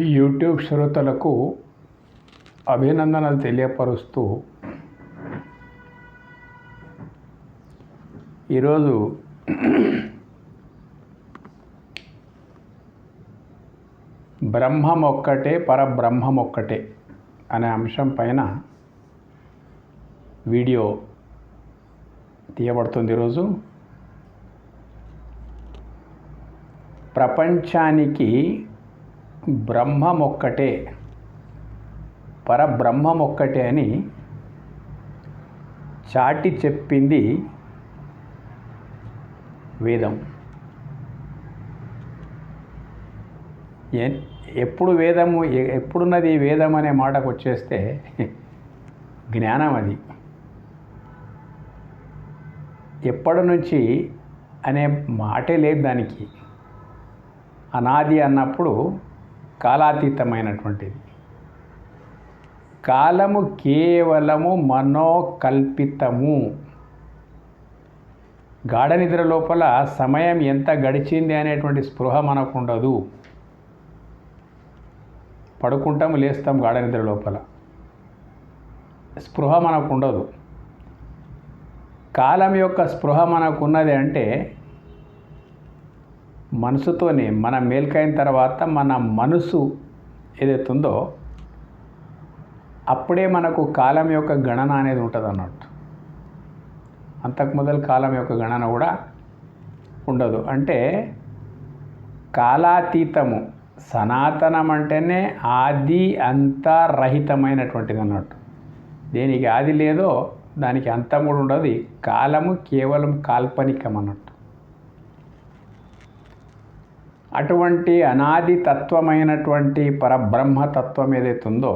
YouTube శ్రోతలకు అభినందనలు తెలియపరుస్తూ ఈరోజు బ్రహ్మం ఒక్కటే పరబ్రహ్మం ఒక్కటే అనే అంశం పైన వీడియో తీయబడుతుంది. ఈరోజు ప్రపంచానికి బ్రహ్మం ఒక్కటే పరబ్రహ్మం ఒక్కటే అని చాటి చెప్పింది వేదం. ఎప్పుడున్నది వేదం అనే మాటకు వచ్చేస్తే జ్ఞానం. అది ఎప్పటి నుంచి అనే మాటే లేదు దానికి. అనాది అన్నప్పుడు కాలాతీతమైనటువంటిది. కాలము కేవలము మనోకల్పితము. గాఢ నిద్ర లోపల సమయం ఎంత గడిచింది అనేటువంటి స్పృహ మనకు ఉండదు. పడుకుంటాము, లేస్తాం, గాఢ నిద్ర లోపల స్పృహ మనకు ఉండదు. కాలం యొక్క స్పృహ మనకు ఉన్నది అంటే మనసుతోనే. మన మేల్కైన తర్వాత మన మనసు ఏదైతుందో అప్పుడే మనకు కాలం యొక్క గణన అనేది ఉంటుంది అన్నట్టు. అంతకు మొదలు కాలం యొక్క గణన కూడా ఉండదు. అంటే కాలాతీతము. సనాతనం అంటేనే ఆది అంతరహితమైనటువంటిది అన్నట్టు. దేనికి ఆది లేదో దానికి అంతం కూడా ఉండదు. కాలము కేవలం కాల్పనికం అన్నట్టు. అటువంటి అనాది తత్వమైనటువంటి పరబ్రహ్మతత్వం ఏదైతుందో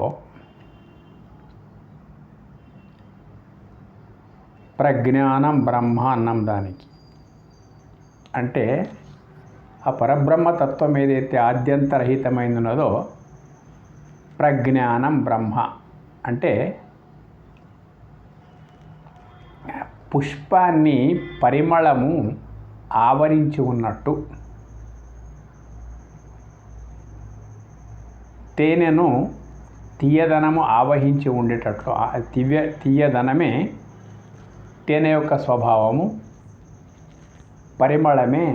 ప్రజ్ఞానం బ్రహ్మ అన్నం దానికి. అంటే ఆ పరబ్రహ్మతత్వం ఏదైతే ఆద్యంతరహితమైనదో ప్రజ్ఞానం బ్రహ్మ. అంటే పుష్పాన్ని పరిమళము ఆవరించి ఉన్నట్టు, తేనెను తీయదనము ఆవహించి ఉండేటట్లు. తీయదనమే తేనె యొక్క స్వభావము, పరిమళమే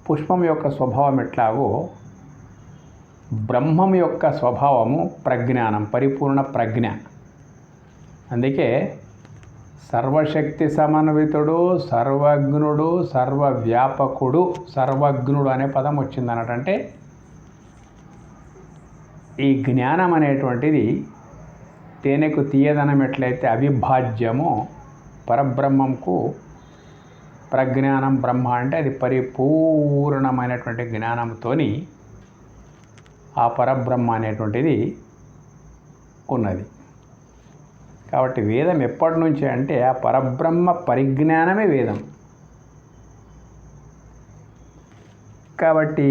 పుష్పం యొక్క స్వభావం. ఎట్లాగో బ్రహ్మం యొక్క స్వభావము ప్రజ్ఞానం, పరిపూర్ణ ప్రజ్ఞ. అందుకే సర్వశక్తి సమన్వితుడు, సర్వజ్ఞుడు, సర్వవ్యాపకుడు, సర్వజ్ఞుడు అనే పదం వచ్చింది అన్నట్టు. అంటే ఈ జ్ఞానం అనేటువంటిది తేనెకు తీయదనం ఎట్లయితే అవిభాజ్యమో పరబ్రహ్మంకు ప్రజ్ఞానం బ్రహ్మ. అంటే అది పరిపూర్ణమైనటువంటి జ్ఞానంతో ఆ పరబ్రహ్మ అనేటువంటిది ఉన్నది. కాబట్టి వేదం ఎప్పటి నుంచి అంటే ఆ పరబ్రహ్మ పరిజ్ఞానమే వేదం. కాబట్టి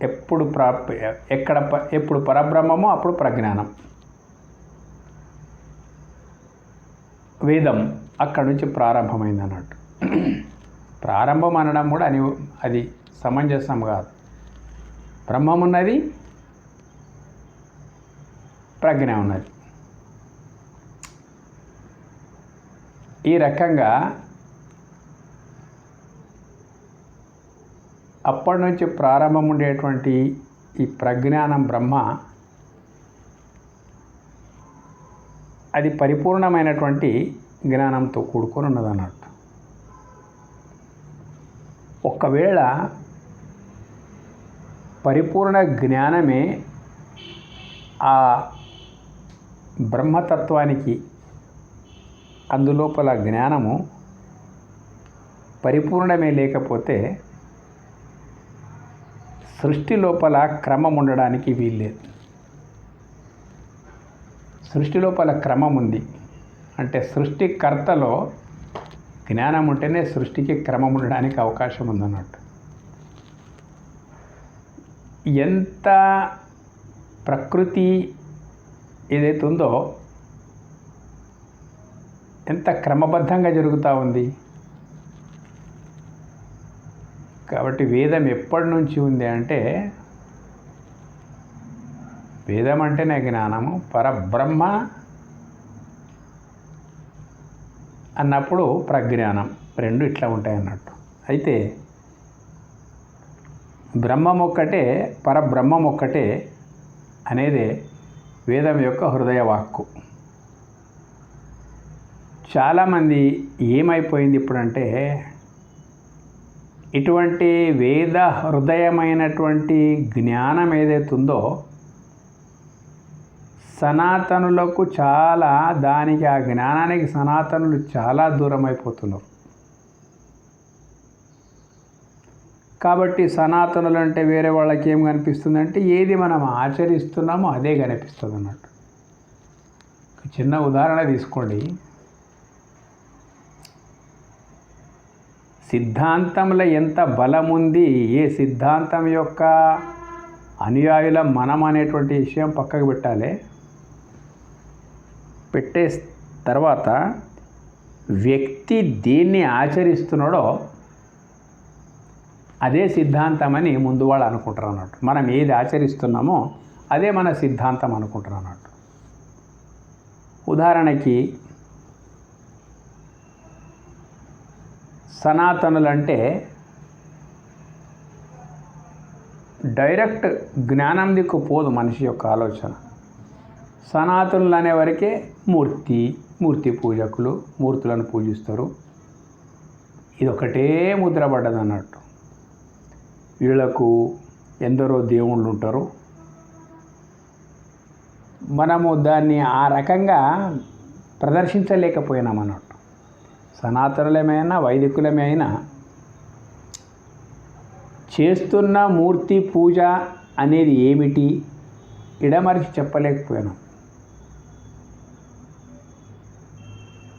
ఎప్పుడు పరబ్రహ్మమో అప్పుడు ప్రజ్ఞానం. వేదం అక్కడి నుంచి ప్రారంభమైంది అన్నట్టు. ప్రారంభం అనడం కూడా అది సమంజసం కాదు. బ్రహ్మం ఉన్నది, ప్రజ్ఞ ఉన్నది. ఈ రకంగా అప్పటి నుంచి ప్రారంభం ఉండేటువంటి ఈ ప్రజ్ఞానం బ్రహ్మ అది పరిపూర్ణమైనటువంటి జ్ఞానంతో కూడుకొని ఉన్నదన్నట్టు. ఒకవేళ పరిపూర్ణ జ్ఞానమే ఆ బ్రహ్మతత్వానికి, అందులోపల జ్ఞానము పరిపూర్ణమే లేకపోతే సృష్టి లోపల క్రమం ఉండడానికి వీల్లేదు. సృష్టి లోపల క్రమం ఉంది అంటే సృష్టికర్తలో జ్ఞానం ఉంటేనే సృష్టికి క్రమం ఉండడానికి అవకాశం ఉందన్నట్టు. ఎంత ప్రకృతి ఏదైతే ఉందో ఎంత క్రమబద్ధంగా జరుగుతూ ఉంది. కాబట్టి వేదం ఎప్పటి నుంచి ఉంది అంటే వేదం అంటేనే జ్ఞానము, పరబ్రహ్మ అన్నప్పుడు ప్రజ్ఞానం, రెండు ఇట్లా ఉంటాయి అన్నట్టు. అయితే బ్రహ్మం ఒక్కటే, పరబ్రహ్మం ఒక్కటే అనేదే వేదం యొక్క హృదయ వాక్కు. చాలామంది ఏమైపోయింది ఇప్పుడంటే, ఇటువంటి వేద హృదయమైనటువంటి జ్ఞానం ఏదైతుందో సనాతనులకు చాలా, దానికి ఆ జ్ఞానానికి సనాతనులు చాలా దూరం అయిపోతున్నారు. కాబట్టి సనాతనులు అంటే వేరే వాళ్ళకి ఏం కనిపిస్తుందంటే ఏది మనం ఆచరిస్తున్నామో అదే కనిపిస్తుంది అన్నట్టు. చిన్న ఉదాహరణ తీసుకోండి. సిద్ధాంతంలో ఎంత బలం ఉంది, ఏ సిద్ధాంతం యొక్క అనుయాయుల మనం అనేటువంటి విషయం పక్కకు పెట్టే తర్వాత వ్యక్తి దేన్ని ఆచరిస్తున్నాడో అదే సిద్ధాంతం అని ముందు వాళ్ళు అనుకుంటారు అన్నట్టు. మనం ఏది ఆచరిస్తున్నామో అదే మన సిద్ధాంతం అనుకుంటారు అన్నట్టు. ఉదాహరణకి సనాతనులంటే డైరెక్ట్ జ్ఞానం దిక్కు పోదు మనిషి యొక్క ఆలోచన. సనాతనులు అనేవరకే మూర్తి పూజకులు, మూర్తులను పూజిస్తారు. ఇదొకటే ముద్ర పడ్డది అన్నట్టు. వీళ్ళకు ఎందరో దేవుళ్ళు ఉంటారు. మనము దాన్ని ఆ రకంగా ప్రదర్శించలేకపోయినాం అన్నట్టు. సనాతనులమైనా వైదికులమైనా చేస్తున్న మూర్తి పూజ అనేది ఏమిటి ఇడమరిచి చెప్పలేకపోయినాం.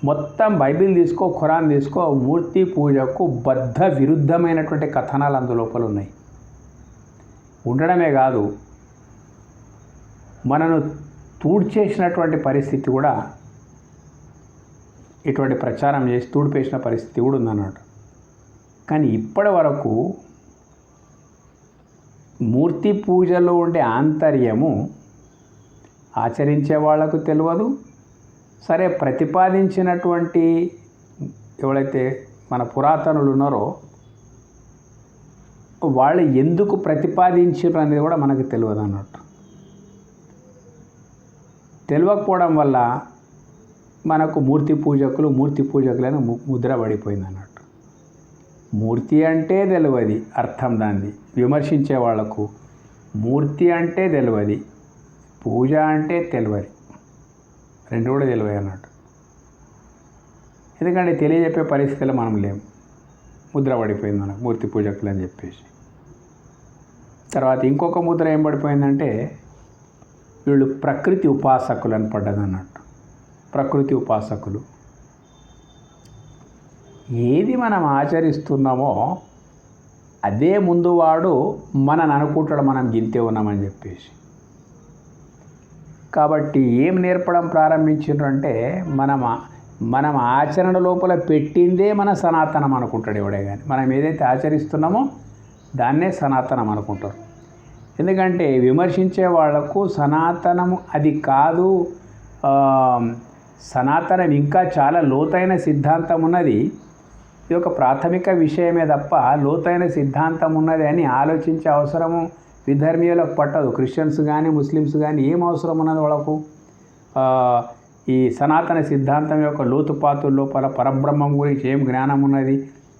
మొత్తం బైబిల్ తీసుకో, ఖురాన్ తీసుకో, మూర్తి పూజకు బద్ధ విరుద్ధమైనటువంటి కథనాలు అందులోపల ఉన్నాయి. ఉండడమే కాదు, మనను తూడ్చేసినటువంటి పరిస్థితి కూడా, ఇటువంటి ప్రచారం చేసి తూడిపేసిన పరిస్థితి కూడా ఉందన్నట్టు. కానీ ఇప్పటి వరకు మూర్తి పూజలో ఉండే ఆంతర్యము ఆచరించే వాళ్లకు తెలియదు. సరే, ప్రతిపాదించినటువంటి ఎవరైతే మన పురాతనులు ఉన్నారో వాళ్ళు ఎందుకు ప్రతిపాదించారు అనేది కూడా మనకు తెలియదు అన్నట్టు. తెలియకపోవడం వల్ల మనకు మూర్తి పూజకులని ముద్ర పడిపోయింది అన్నట్టు. మూర్తి అంటే తెలియదు అర్థం దాన్ని, విమర్శించే వాళ్లకు మూర్తి అంటే తెలియదు, పూజ అంటే తెలియదు, రెండు కూడా తెలియదు అన్నట్టు. ఎందుకంటే తెలియజెప్పే పరిస్థితుల్లో మనం లేము. ముద్ర పడిపోయింది మనకు మూర్తి పూజకులు అని చెప్పేసి. తర్వాత ఇంకొక ముద్ర ఏం పడిపోయిందంటే వీళ్ళు ప్రకృతి ఉపాసకులు అని పడ్డది అన్నట్టు. ప్రకృతి ఉపాసకులు ఏది మనం ఆచరిస్తున్నామో అదే ముందు వాడు మనని అనుకుంటాడు మనం గింతే ఉన్నామని చెప్పేసి. కాబట్టి ఏం నేర్పడం ప్రారంభించారు అంటే మనం ఆచరణ లోపల పెట్టిందే మన సనాతనం అనుకుంటాడు ఎవడే కానీ. మనం ఏదైతే ఆచరిస్తున్నామో దాన్నే సనాతనం అనుకుంటారు. ఎందుకంటే విమర్శించే వాళ్లకు సనాతనము అది కాదు, సనాతనం ఇంకా చాలా లోతైన సిద్ధాంతం ఉన్నది, ఇది ఒక ప్రాథమిక విషయమే తప్ప లోతైన సిద్ధాంతం ఉన్నది అని ఆలోచించే అవసరము విధర్మీయులకు పట్టదు. క్రిస్టియన్స్ కానీ ముస్లిమ్స్ కానీ ఏం అవసరం ఉన్నది వాళ్ళకు? ఈ సనాతన సిద్ధాంతం యొక్క లోతుపాతుల లోపల పరబ్రహ్మం గురించి ఏం జ్ఞానం ఉన్నది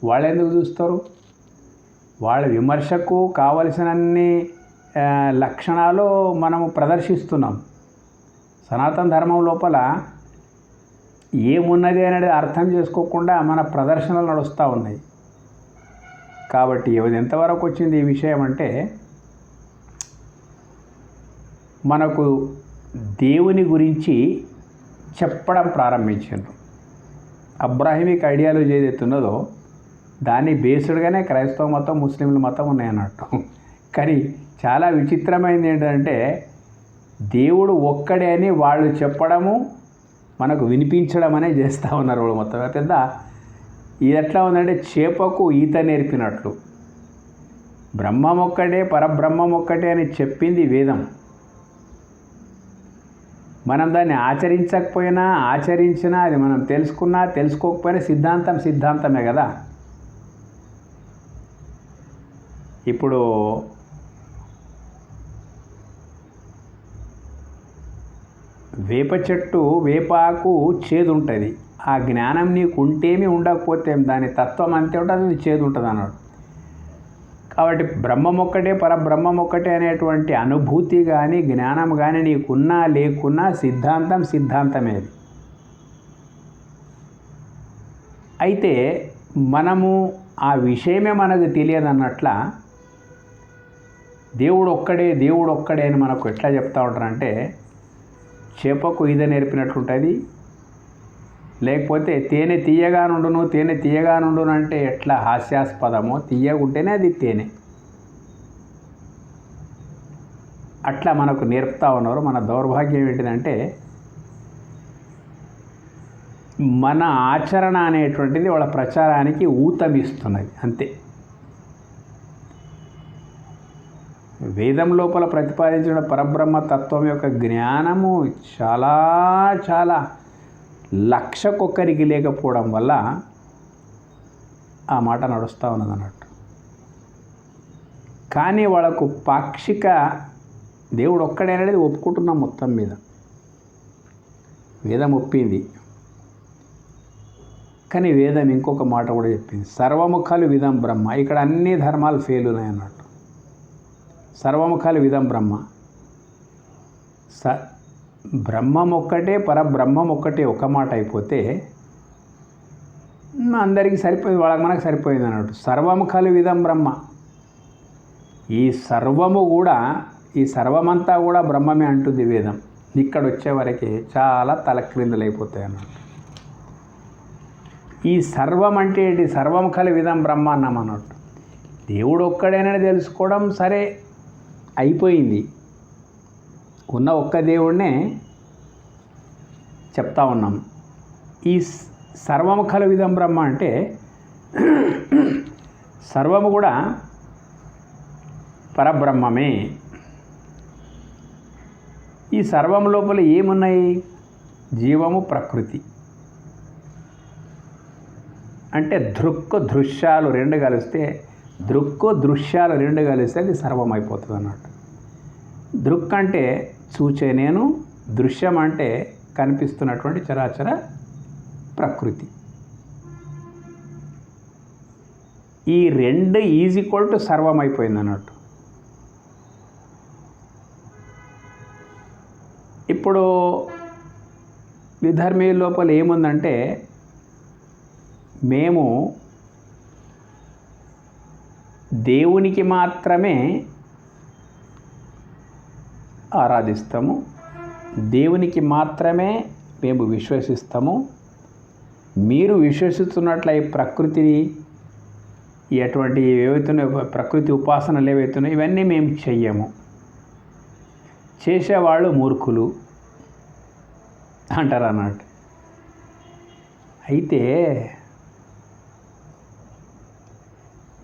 వాళ్ళు ఎందుకు చూస్తారు? వాళ్ళ విమర్శకు కావలసినన్ని లక్షణాలు మనము ప్రదర్శిస్తున్నాం. సనాతన ధర్మం లోపల ఏమున్నది అనేది అర్థం చేసుకోకుండా మన ప్రదర్శనలు నడుస్తూ ఉన్నాయి. కాబట్టి ఇది ఎంతవరకు వచ్చింది ఈ విషయం అంటే, మనకు దేవుని గురించి చెప్పడం ప్రారంభించారు. అబ్రాహిమిక్ ఐడియాలజీ ఏదైతే ఉన్నదో దాన్ని బేస్డ్గానే క్రైస్తవ మతం, ముస్లింల మతం ఉన్నాయన్నట్టు. కానీ చాలా విచిత్రమైనది ఏంటంటే దేవుడు ఒక్కడే అని వాళ్ళు చెప్పడము, మనకు వినిపించడం అనేది చేస్తూ ఉన్నారు వాళ్ళు మొత్తం. పెద్ద ఇది ఎట్లా ఉందంటే చేపకు ఈత నేర్పినట్లు. బ్రహ్మం ఒక్కటే, పరబ్రహ్మం ఒక్కటే అని చెప్పింది వేదం. మనం దాన్ని ఆచరించకపోయినా ఆచరించినా అది మనం తెలుసుకున్నా తెలుసుకోకపోయినా సిద్ధాంతం సిద్ధాంతమే కదా. ఇప్పుడు వేప చెట్టు వేపాకు చేదు ఉంటుంది. ఆ జ్ఞానం నీకు ఉంటేమి ఉండకపోతే దాని తత్వం అంతే ఉంటుంది, అది చేదు ఉంటుంది అన్నాడు. కాబట్టి బ్రహ్మం ఒక్కటే పరబ్రహ్మం ఒక్కటే అనేటువంటి అనుభూతి కానీ జ్ఞానం కానీ నీకున్నా లేకున్నా సిద్ధాంతం సిద్ధాంతమే. అయితే మనము ఆ విషయమే మనకు తెలియదన్నట్ల దేవుడు ఒక్కడే అని మనకు ఎట్లా చెప్తా ఉంటారంటే, చేపకు ఈద నేర్పినట్లుంటుంది. లేకపోతే తేనె తీయగా నుండును అంటే ఎట్లా హాస్యాస్పదమో, తీయగుంటేనే అది తేనె. అట్లా మనకు నేర్పుతా ఉన్నారు. మన దౌర్భాగ్యం ఏంటిదంటే, మన ఆచరణ అనేటువంటిది వాళ్ళ ప్రచారానికి ఊతమిస్తున్నది అంతే. వేదం లోపల ప్రతిపాదించిన పరబ్రహ్మ తత్వం యొక్క జ్ఞానము చాలా చాలా లక్షకొక్కరికి లేకపోవడం వల్ల ఆ మాట నడుస్తూ ఉన్నది అన్నట్టు. కానీ వాళ్ళకు పాక్షిక దేవుడు ఒక్కడే అనేది ఒప్పుకుంటున్నాం మొత్తం మీద. వేదం ఒప్పింది, కానీ వేదం ఇంకొక మాట కూడా చెప్పింది, సర్వముఖాలు విధం బ్రహ్మ. ఇక్కడ అన్ని ధర్మాలు ఫెయిల్ ఉన్నాయి అన్నట్టు. సర్వముఖాలు విధం బ్రహ్మ, బ్రహ్మం ఒక్కటే పరబ్రహ్మం ఒక్కటే ఒక మాట అయిపోతే అందరికీ సరిపోయింది, వాళ్ళకి మనకు సరిపోయింది అన్నట్టు. సర్వముఖాలు విధం బ్రహ్మ, ఈ సర్వము కూడా ఈ సర్వమంతా కూడా బ్రహ్మమే అంటుంది వేదం. ఇక్కడ వచ్చేవరకే చాలా తలక్రిందులైపోతాయి అన్నట్టు. ఈ సర్వం అంటే ఏంటి? సర్వముఖాలు విధం బ్రహ్మ అన్నాం అన్నట్టు. దేవుడు ఒక్కడేనని తెలుసుకోవడం సరే అయిపోయింది, ఉన్న ఒక్క దేవుడినే చెప్తా ఉన్నాం. ఈ సర్వముఖాలు విధం బ్రహ్మ అంటే సర్వము కూడా పరబ్రహ్మమే. ఈ సర్వం లోపల ఏమున్నాయి? జీవము, ప్రకృతి. అంటే దృశ్యాలు రెండు కలిస్తే అది సర్వం అయిపోతుంది అన్నట్టు. దృక్ అంటే చూచే నేను, దృశ్యం అంటే కనిపిస్తున్నటువంటి చరాచర ప్రకృతి. ఈ రెండు ఈక్వల్ టు సర్వం అయిపోయింది అన్నట్టు. ఇప్పుడు విధర్మీ లోపల ఏముందంటే, మేము దేవునికి మాత్రమే ఆరాధిస్తాము, దేవునికి మాత్రమే మేము విశ్వసిస్తాము. మీరు విశ్వసిస్తున్నట్ల ఈ ప్రకృతిని, ఎటువంటి ఏవైతున్నాయో ప్రకృతి ఉపాసనలు ఏవైతున్నాయో ఇవన్నీ మేము చెయ్యము, చేసేవాళ్ళు మూర్ఖులు అంటారు అన్నట్టు. అయితే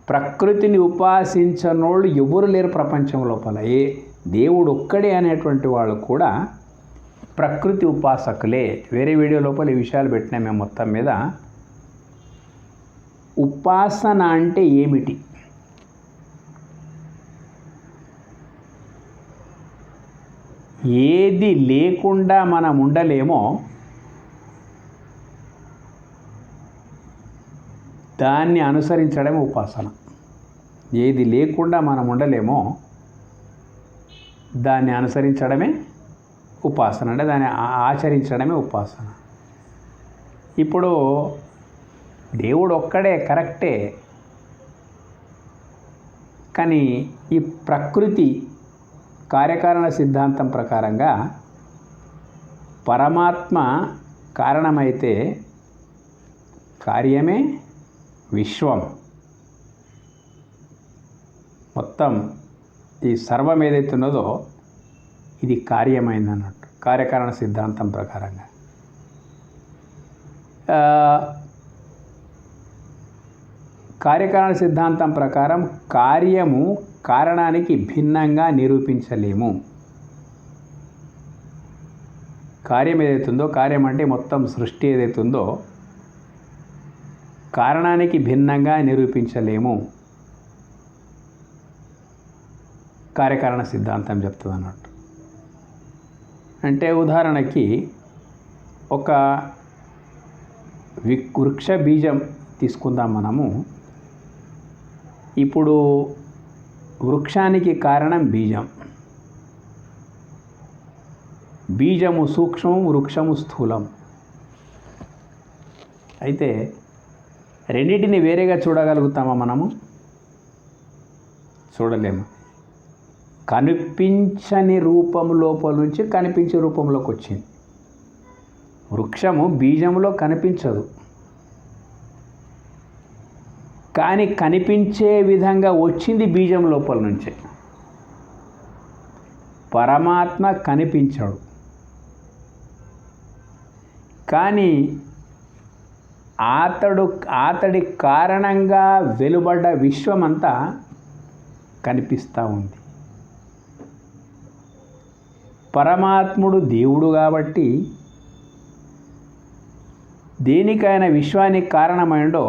ప్రకృతిని ఉపాసించనోళ్ళు ఎవరు లేరు ప్రపంచం లోపల. దేవుడు ఒక్కడే అనేటువంటి వాళ్ళు కూడా ప్రకృతి ఉపాసకులే. వేరే వీడియో లోపల ఈ విషయాలు పెట్టినా మేము మొత్తం మీద. ఉపాసన అంటే ఏమిటి? ఏది లేకుండా మనం ఉండలేమో దాన్ని అనుసరించడమే ఉపాసన. ఏది లేకుండా మనం ఉండలేమో దాన్ని అనుసరించడమే ఉపాసన, అంటే దాన్ని ఆచరించడమే ఉపాసన. ఇప్పుడు దేవుడు ఒక్కడే కరెక్టే, కానీ ఈ ప్రకృతి కార్యకారణ సిద్ధాంతం ప్రకారంగా పరమాత్మ కారణమైతే కార్యమే విశ్వం. మొత్తం ఈ సర్వం ఏదైతే ఉన్నదో ఇది కార్యమైంది అన్నట్టు కార్యకారణ సిద్ధాంతం ప్రకారంగా. కార్యకారణ సిద్ధాంతం ప్రకారం కార్యము కారణానికి భిన్నంగా నిరూపించలేము. కార్యం ఏదైతుందో, కార్యం అంటే మొత్తం సృష్టి ఏదైతుందో కారణానికి భిన్నంగా నిరూపించలేము. కార్యకారణ సిద్ధాంతం చెప్తుంది అన్నట్టు. అంటే ఉదాహరణకి ఒక వృక్ష బీజం తీసుకుందాం మనము. ఇప్పుడు వృక్షానికి కారణం బీజం. బీజము సూక్ష్మం, వృక్షము స్థూలం. అయితే రెండింటిని వేరేగా చూడగలుగుతామా మనము? చూడలేము. కనిపించని రూపం లోపల నుంచి కనిపించే రూపంలోకి వచ్చింది. వృక్షము బీజంలో కనిపించదు, కానీ కనిపించే విధంగా వచ్చింది బీజం లోపల నుంచే. పరమాత్మ కనిపించడు, కానీ అతడి కారణంగా వెలువడ్డ విశ్వమంతా కనిపిస్తూ ఉంది. పరమాత్ముడు దేవుడు కాబట్టి దేనికైనా విశ్వానికి కారణమైండో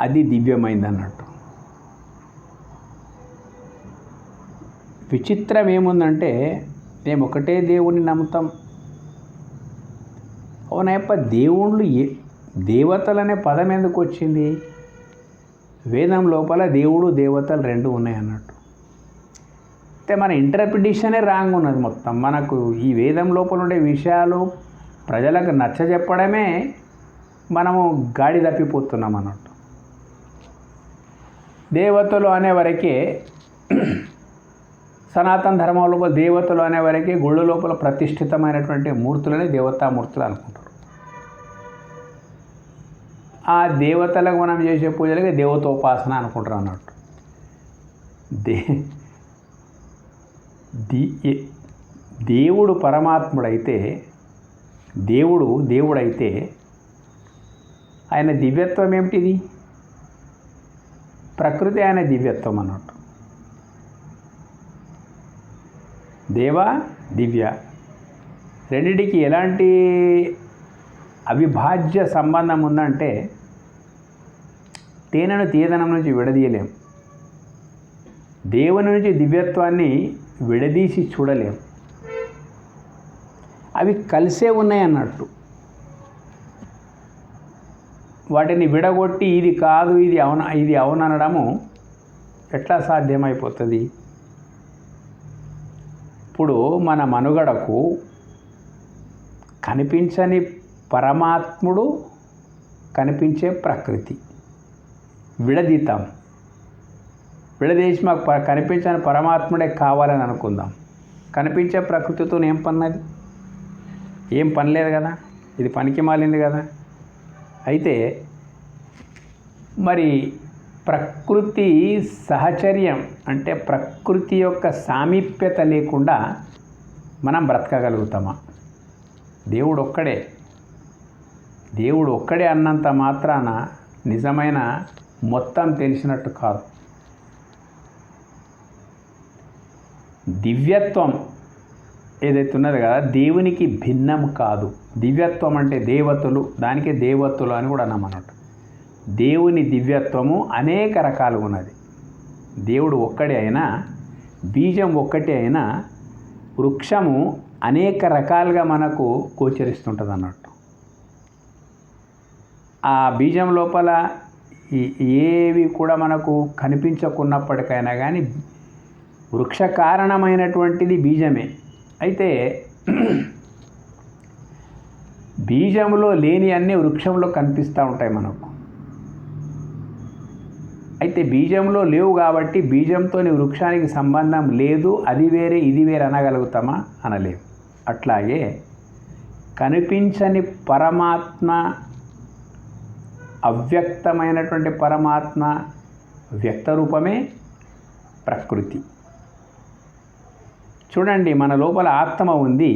అది దివ్యమైంది అన్నట్టు. విచిత్రం ఏముందంటే మేము ఒకటే దేవుణ్ణి నమ్ముతాం. అవునప్ప దేవుళ్ళు దేవతలనే పదం ఎందుకు వచ్చింది? వేదం లోపల దేవుడు దేవతలు రెండు ఉన్నాయి అన్నట్టు. అయితే మన ఇంటర్ప్రిటేషనే రాంగ్ ఉన్నది మొత్తం. మనకు ఈ వేదం లోపల ఉండే విషయాలు ప్రజలకు నచ్చజెప్పడమే మనము గాడి తప్పిపోతున్నాం అన్నట్టు. దేవతలు అనేవరకే సనాతన ధర్మం లోపల దేవతలు అనేవరకే గుళ్ళ లోపల ప్రతిష్ఠితమైనటువంటి మూర్తులని దేవతామూర్తులు అనుకుంటారు. ఆ దేవతలకు మనం చేసే పూజలకి దేవతోపాసన అనుకుంటారు అన్నట్టు. దేవుడు పరమాత్ముడైతే, దేవుడైతే ఆయన దివ్యత్వం ఏమిటిది? ప్రకృతి ఆయన దివ్యత్వం అన్నట్టు. దేవ దివ్య రెండిటికి ఎలాంటి అవిభాజ్య సంబంధం ఉందంటే తేనెను తీయదనం నుంచి విడదీయలేం, దేవుని నుంచి దివ్యత్వాన్ని విడదీసి చూడలేం. అవి కలిసే ఉన్నాయి అన్నట్టు. వాటిని విడగొట్టి ఇది కాదు ఇది అవుననడము ఎట్లా సాధ్యమైపోతుంది? ఇప్పుడు మన మనుగడకు కనిపించని పరమాత్ముడు, కనిపించే ప్రకృతి విడదీతాం. విడదీసి మాకు కనిపించని పరమాత్ముడే కావాలని అనుకుందాం. కనిపించే ప్రకృతితో ఏం పన్నది? ఏం పని లేదు కదా, ఇది పనికి మాలింది కదా. అయితే మరి ప్రకృతి సహచర్యం అంటే ప్రకృతి యొక్క సామీప్యత లేకుండా మనం బ్రతకగలుగుతామా? దేవుడు ఒక్కడే అన్నంత మాత్రాన నిజమైన మొత్తం తెలిసినట్టు కాదు. దివ్యత్వం ఏదైతే ఉన్నది కదా దేవునికి భిన్నం కాదు. దివ్యత్వం అంటే దేవతలు, దానికే దేవతలు అని కూడా అన్నమాట. దేవుని దివ్యత్వము అనేక రకాలుగా ఉన్నది. దేవుడు ఒక్కడే అయినా, బీజం ఒక్కటే అయినా, వృక్షము అనేక రకాలుగా మనకు గోచరిస్తుంటుంది అన్నట్టు. ఆ బీజం లోపల ఏవి కూడా మనకు కనిపించకున్నప్పటికైనా కానీ వృక్ష కారణమైనటువంటిది బీజమే. అయితే బీజంలో లేని అన్నీ వృక్షంలో కనిపిస్తూ ఉంటాయి మనకు. అయితే బీజంలో లేవు కాబట్టి బీజంతో వృక్షానికి సంబంధం లేదు, అది వేరే ఇది వేరే అనగలుగుతామా? అనలేము. అట్లాగే కనిపించని పరమాత్మ, అవ్యక్తమైనటువంటి పరమాత్మ వ్యక్త రూపమే ప్రకృతి. చూడండి, మన లోపల ఆత్మ ఉంది,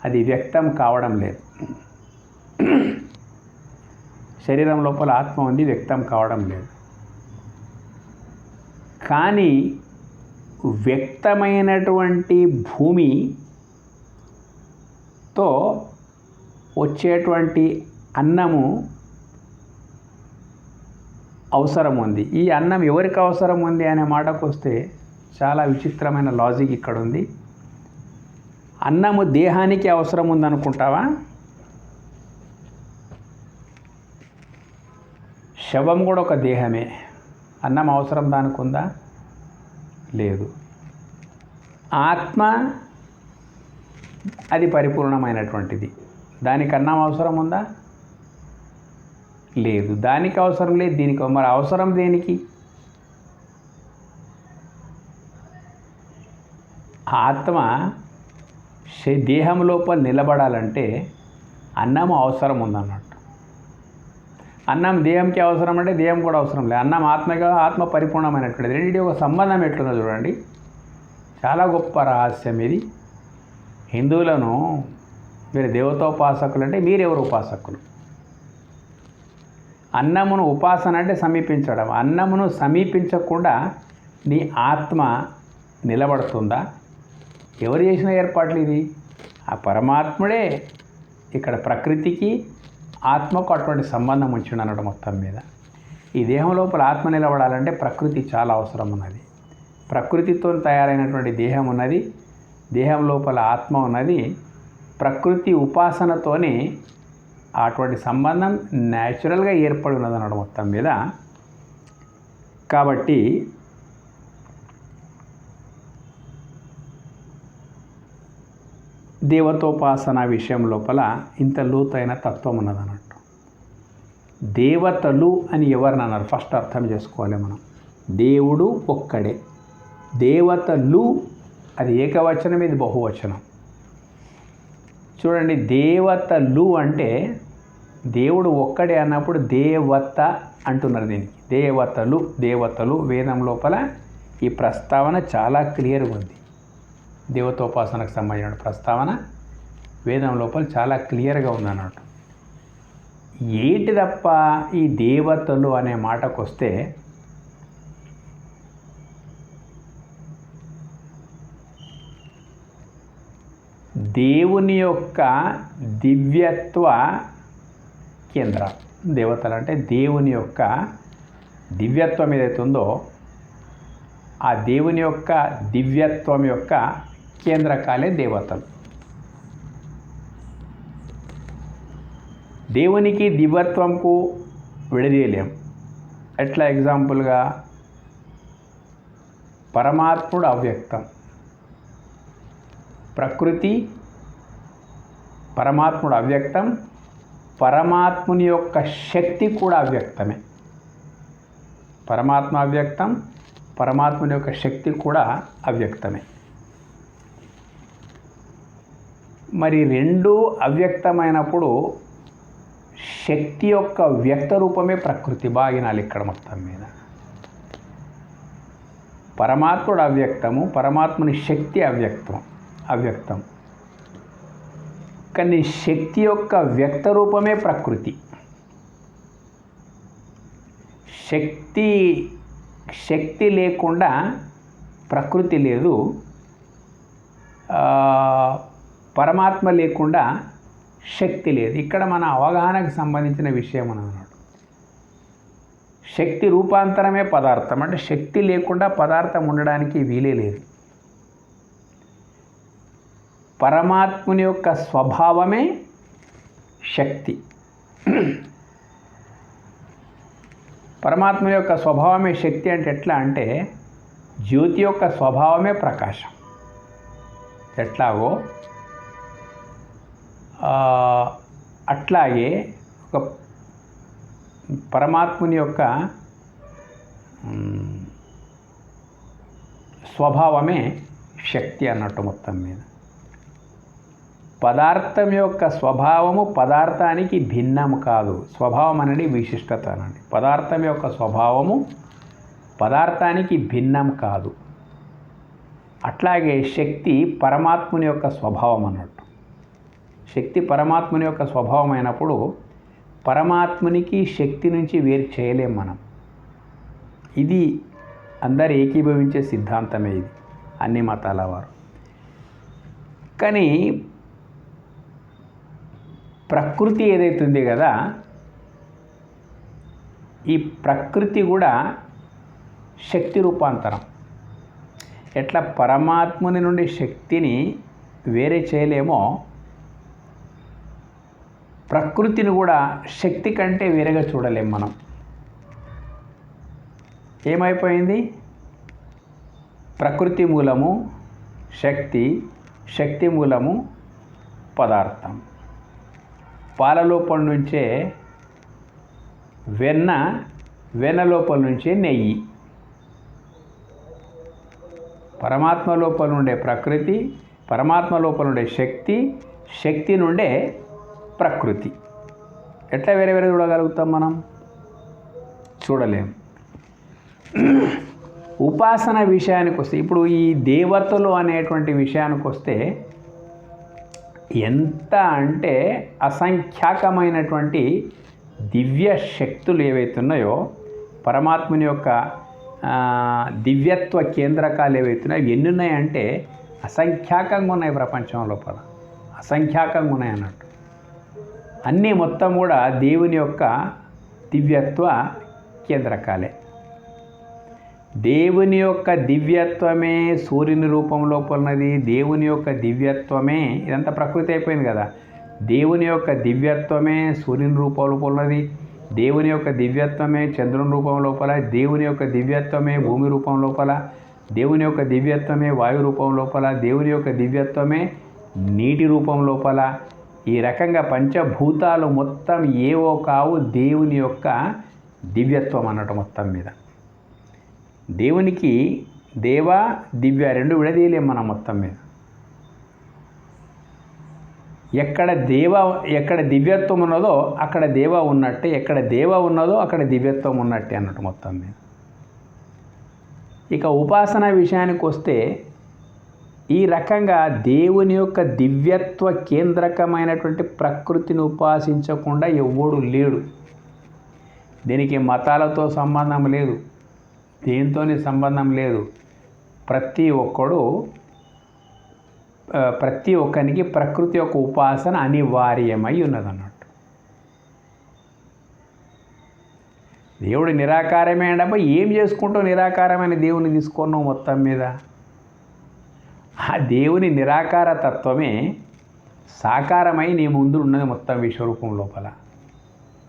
అది వ్యక్తం కావడం లేదు. శరీరం లోపల ఆత్మ ఉంది, వ్యక్తం కావడం లేదు. కానీ వ్యక్తమైనటువంటి భూమి తో వచ్చేటువంటి అన్నము అవసరం ఉంది. ఈ అన్నం ఎవరికి అవసరం ఉంది అనే మాటకు వస్తే చాలా విచిత్రమైన లాజిక్ ఇక్కడ ఉంది. అన్నము దేహానికి అవసరం ఉందనుకుంటావా? శవం కూడా ఒక దేహమే. అన్నం అవసరం దానికి ఉందా? లేదు. ఆత్మ అది పరిపూర్ణమైనటువంటిది. దానికి అన్నం అవసరం ఉందా? లేదు. దానికి అవసరం లేదు, దీనికి. మరి అవసరం దేనికి? ఆత్మ దేహం లోపల నిలబడాలంటే అన్నం అవసరం ఉందన్నట్టు. అన్నం దేహంకి అవసరం అంటే దేహం కూడా అవసరం లేదు. అన్నం ఆత్మగా, ఆత్మ పరిపూర్ణమైనటువంటిది. రెండింటి ఒక సంబంధం ఎట్లుందో చూడండి. చాలా గొప్ప రహస్యం ఇది. హిందువులను మీరు దేవతోపాసకులు అంటే మీరెవరు ఉపాసకులు? అన్నమును ఉపాసన అంటే సమీపించడం. అన్నమును సమీపించకుండా నీ ఆత్మ నిలబడుతుందా? ఎవరు చేసిన ఏర్పాట్లు ఇది? ఆ పరమాత్ముడే ఇక్కడ ప్రకృతికి ఆత్మకు అటువంటి సంబంధం ఉంచిండు అన్నట్టు. మొత్తం మీద ఈ దేహం లోపల ఆత్మ నిలబడాలంటే ప్రకృతి చాలా అవసరం ఉన్నది. ప్రకృతితో తయారైనటువంటి దేహం ఉన్నది. దేహం లోపల ఆత్మ ఉన్నది. ప్రకృతి ఉపాసనతోనే అటువంటి సంబంధం న్యాచురల్గా ఏర్పడి ఉన్నది అన్నట్టు మొత్తం మీద. కాబట్టి దేవతోపాసన విషయం లోపల ఇంత లోతైన తత్వం ఉన్నదన్నట్టు. దేవతలు అని ఎవరిని అన్నారు? ఫస్ట్ అర్థం చేసుకోవాలి మనం. దేవుడు ఒక్కడే. దేవతలు అది ఏకవచనం, ఇది బహువచనం. చూడండి, దేవతలు అంటే దేవుడు ఒక్కడే అన్నప్పుడు దేవత అంటున్నారు దీనికి. దేవతలు, దేవతలు. వేదం లోపల ఈ ప్రస్తావన చాలా క్లియర్గా ఉంది. దేవతోపాసనకు సంబంధించిన ప్రస్తావన వేదం లోపల చాలా క్లియర్గా ఉందన్నట్టు. ఏంటి తప్ప ఈ దేవతలు అనే మాటకు వస్తే దేవుని యొక్క దివ్యత్వ కేంద్రం. దేవతలు అంటే దేవుని యొక్క దివ్యత్వం ఏదైతే ఉందో ఆ దేవుని యొక్క దివ్యత్వం యొక్క కేంద్రకాలే దేవతలు. దేవునికి దివ్యత్వంకు విడదీయలేం. ఎట్లా? ఎగ్జాంపుల్గా పరమాత్ముడు అవ్యక్తం, ప్రకృతి పరమాత్ముడు అవ్యక్తం, పరమాత్ముని యొక్క శక్తి కూడా అవ్యక్తమే. పరమాత్మ అవ్యక్తం, పరమాత్ముని యొక్క శక్తి కూడా అవ్యక్తమే. మరి రెండు అవ్యక్తమైనప్పుడు శక్తి యొక్క వ్యక్త రూపమే ప్రకృతి. బాగినాలి ఇక్కడ మొత్తం మీద. పరమాత్ముడు అవ్యక్తము, పరమాత్ముని శక్తి అవ్యక్తం. కానీ శక్తి యొక్క వ్యక్త రూపమే ప్రకృతి. శక్తి లేకుండా ప్రకృతి లేదు, పరమాత్మ లేకుండా శక్తి లేదు. ఇక్కడ మన అవగాహనకు సంబంధించిన విషయం అన్నమాట. శక్తి రూపాంతరమే పదార్థం. అంటే శక్తి లేకుండా పదార్థం ఉండడానికి వీలే లేదు. పరమాత్ముని యొక్క స్వభావమే శక్తి. పరమాత్మ యొక్క స్వభావమే శక్తి అంటే ఎట్లా అంటే జ్యోతి యొక్క స్వభావమే ప్రకాశం. ఎట్లాగో అట్లాగే ఒక పరమాత్ముని యొక్క స్వభావమే శక్తి అన్నట్టు మొత్తం మీద. పదార్థం యొక్క స్వభావము పదార్థానికి భిన్నము కాదు. స్వభావం అనేది విశిష్టత అనండి. పదార్థం యొక్క స్వభావము పదార్థానికి భిన్నం కాదు. అట్లాగే శక్తి పరమాత్ముని యొక్క స్వభావం అన్నట్టు. శక్తి పరమాత్ముని యొక్క స్వభావం అయినప్పుడు పరమాత్మునికి శక్తి నుంచి వేరు చేయలేం మనం. ఇది అందరు ఏకీభవించే సిద్ధాంతమే ఇది, అన్ని మతాల వారు. కానీ ప్రకృతి ఏదైతే ఉంది కదా, ఈ ప్రకృతి కూడా శక్తి రూపాంతరం. ఎట్లా పరమాత్ముని నుండి శక్తిని వేరే చేయలేమో, ప్రకృతిని కూడా శక్తి కంటే వేరేగా చూడలేం మనం. ఏమైపోయింది? ప్రకృతి మూలము శక్తి, శక్తి మూలము పదార్థం. పాల లోపల నుంచే వెన్న, వెన్న లోపల నుంచే నెయ్యి. పరమాత్మ లోపల నుండే ప్రకృతి, పరమాత్మ లోపల నుండే శక్తి, శక్తి నుండే ప్రకృతి. ఎట్లా వేరే వేరే చూడగలుగుతాం మనం? చూడలేం. ఉపాసన విషయానికి వస్తే, ఇప్పుడు ఈ దేవతలు అనేటువంటి విషయానికి వస్తే ఎంత అంటే అసంఖ్యాకమైనటువంటి దివ్య శక్తులు ఏవైతే ఉన్నాయో, పరమాత్మని యొక్క దివ్యత్వ కేంద్రకాలు ఏవైతే ఉన్నాయో ఎన్ని ఉన్నాయంటే అసంఖ్యాకంగా ఉన్నాయి. ప్రపంచం లోపల అసంఖ్యాకంగా ఉన్నాయి అన్నట్టు. అన్నీ మొత్తం కూడా దేవుని యొక్క దివ్యత్వ కేంద్రకాలే. దేవుని యొక్క దివ్యత్వమే సూర్యుని రూపం లోపల ఉన్నది. దేవుని యొక్క దివ్యత్వమే, ఇదంతా ప్రకృతి అయిపోయింది కదా, దేవుని యొక్క దివ్యత్వమే సూర్యుని రూపం లోపల ఉన్నది. దేవుని యొక్క దివ్యత్వమే చంద్రుని రూపం లోపల, దేవుని యొక్క దివ్యత్వమే భూమి రూపం లోపల, దేవుని యొక్క దివ్యత్వమే వాయు రూపం లోపల, దేవుని యొక్క దివ్యత్వమే నీటి రూపం లోపల. ఈ రకంగా పంచభూతాలు మొత్తం ఏవో కావు దేవుని యొక్క దివ్యత్వం అన్నట్టు. మొత్తం మీద దేవునికి దేవ దివ్య రెండు విడదీయలేం మనం మొత్తం మీద. ఎక్కడ దివ్యత్వం ఉన్నదో అక్కడ దేవ ఉన్నట్టే, ఎక్కడ దేవ ఉన్నదో అక్కడ దివ్యత్వం ఉన్నట్టే అన్నట్టు మొత్తం మీద. ఇక ఉపాసన విషయానికి వస్తే ఈ రకంగా దేవుని యొక్క దివ్యత్వ కేంద్రకమైనటువంటి ప్రకృతిని ఉపాసించకుండా ఎవ్వడు లేడు. దీనికి మతాలతో సంబంధం లేదు, దేనితోని సంబంధం లేదు. ప్రతి ఒక్కరికి ప్రకృతి యొక్క ఉపాసన అనివార్యమై ఉన్నదన్నట్టు. దేవుడు నిరాకారమే అంటే ఏం చేసుకుంటావు? నిరాకారమైన దేవుని తీసుకున్నావు మొత్తం మీద. ఆ దేవుని నిరాకార తత్వమే సాకారమై నీ ముందు ఉన్నది మొత్తం విశ్వరూపం లోపల.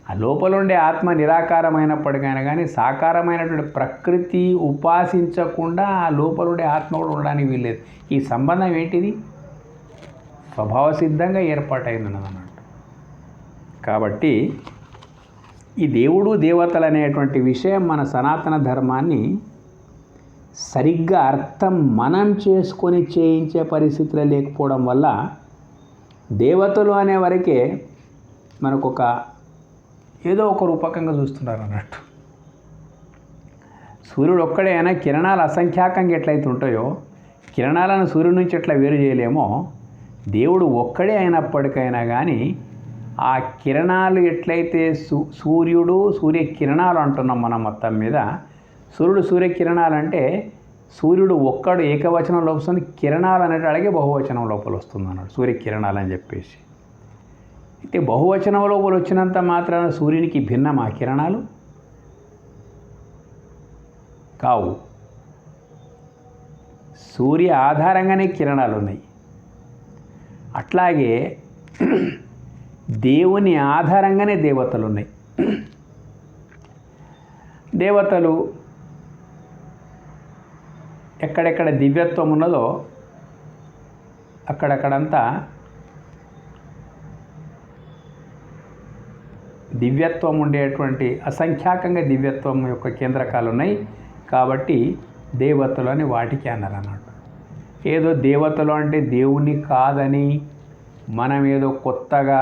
ఆ లోపల ఉండే ఆత్మ నిరాకారమైనప్పటికైనా కానీ సాకారమైనటువంటి ప్రకృతి ఉపాసించకుండా ఆ లోపల ఉండే ఆత్మ కూడా ఉండడానికి వీల్లేదు. ఈ సంబంధం ఏంటిది? స్వభావ సిద్ధంగా ఏర్పాటైంది అన్నట్టు. కాబట్టి ఈ దేవుడు దేవతలు అనేటువంటి విషయం మన సనాతన ధర్మాన్ని సరిగ్గా అర్థం మనం చేసుకొని చేయించే పరిస్థితులు లేకపోవడం వల్ల దేవతలు అనే వరకే మనకొక ఏదో ఒక రూపకంగా చూస్తున్నారు అన్నట్టు. సూర్యుడు ఒక్కడే అయినా కిరణాలు అసంఖ్యాకంగా ఎట్లయితే ఉంటాయో, కిరణాలను సూర్యుడి నుంచి ఎట్లా వేరు చేయలేమో, దేవుడు ఒక్కడే అయినప్పటికైనా కానీ ఆ కిరణాలు ఎట్లయితే సూర్యుడు సూర్య కిరణాలు అంటున్నాం మనం మొత్తం మీద. సూర్యుడు సూర్యకిరణాలు అంటే సూర్యుడు ఒక్కడు ఏకవచనంలో వస్తుంది, కిరణాలు అనేటి అలాగే బహువచనం లోపల వస్తుంది అన్నాడు, సూర్యకిరణాలు అని చెప్పేసి. అయితే బహువచనం లోపల వచ్చినంత మాత్రాన సూర్యునికి భిన్నమా కిరణాలు? కావు. సూర్య ఆధారంగానే కిరణాలు ఉన్నాయి. అట్లాగే దేవుని ఆధారంగానే దేవతలు ఉన్నాయి. దేవతలు ఎక్కడెక్కడ దివ్యత్వం ఉన్నదో అక్కడక్కడంతా దివ్యత్వం ఉండేటువంటి అసంఖ్యాకంగా దివ్యత్వం యొక్క కేంద్రకాలు ఉన్నాయి. కాబట్టి దేవతలు అని వాటికి అన్నారు అన్నట్టు. ఏదో దేవతలు అంటే దేవుని కాదని మనం ఏదో కొత్తగా